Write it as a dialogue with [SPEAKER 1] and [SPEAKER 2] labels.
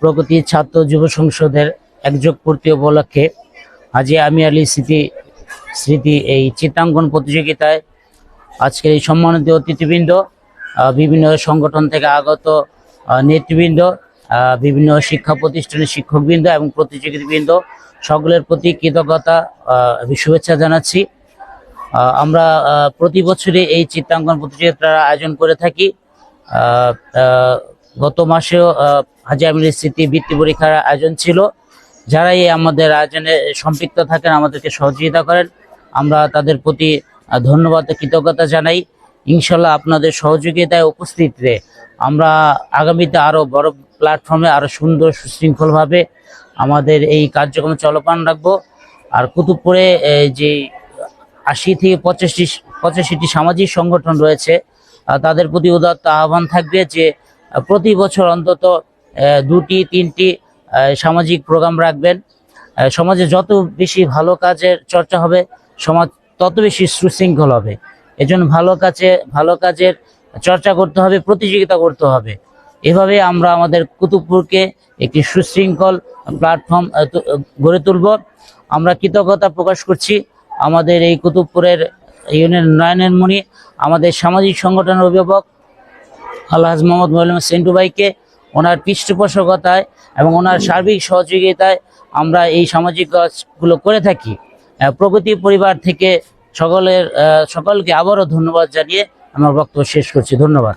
[SPEAKER 1] প্রগতি ছাত্র যুব সংসদের একযোগ পূর্তি উপলক্ষে হাজী আমির আলী স্মৃতি এই চিত্রাঙ্কন প্রতিযোগিতায় আজকের এই সম্মানিত অতিথিবৃন্দ, বিভিন্ন সংগঠন থেকে আগত নেতৃবৃন্দ, বিভিন্ন শিক্ষা প্রতিষ্ঠানের শিক্ষকবৃন্দ এবং প্রতিযোগীবৃন্দ সকলের প্রতি কৃতজ্ঞতা শুভেচ্ছা জানাচ্ছি। আমরা প্রতি বছরই এই চিত্রাঙ্কন প্রতিযোগিতার আয়োজন করে থাকি। গত মাসেও হাজী আমির স্মৃতি বৃত্তি পরীক্ষার আয়োজন ছিল। যারাই আমাদের আয়োজনে সম্পৃক্ত থাকেন, আমাদেরকে সহযোগিতা করেন, আমরা তাদের প্রতি ধন্যবাদ ও কৃতজ্ঞতা জানাই। ইনশাল্লাহ আপনাদের সহযোগিতায় উপস্থিতিতে আমরা আগামীতে আরও বড় প্ল্যাটফর্মে আরও সুন্দর সুশৃঙ্খলভাবে আমাদের এই কার্যক্রম চলমান রাখবো। আর কুতুবপুরে যে ৮০ থেকে 85টি সামাজিক সংগঠন রয়েছে, তাদের প্রতি উদাত্ত আহ্বান থাকবে যে প্রতি বছর অন্তত 2-3টি সামাজিক প্রোগ্রাম রাখবেন। সমাজে যত বেশি ভালো কাজের চর্চা হবে, সমাজ তত বেশি সুশৃঙ্খল হবে। এজন্য ভালো কাজের চর্চা করতে হবে, প্রতিযোগিতা করতে হবে। এভাবে আমরা আমাদের কুতুবপুরকে একটি সুশৃঙ্খল প্ল্যাটফর্ম গড়ে তুলব। আমরা কৃতজ্ঞতা প্রকাশ করছি আমাদের এই কুতুবপুরের ইউনিয়ন নয়নের মণি, আমাদের সামাজিক সংগঠনের অভিভাবক আলহাজ মোহাম্মদ মৌলানা সেন্টু ভাইকে, ওনার পৃষ্ঠপোষকতায় এবং ওনার সার্বিক সহযোগিতায় আমরা এই সামাজিক কাজগুলো করে থাকি। প্রগতি পরিবার থেকে সকলকে আবারও ধন্যবাদ জানিয়ে আমার বক্তব্য শেষ করছি। ধন্যবাদ।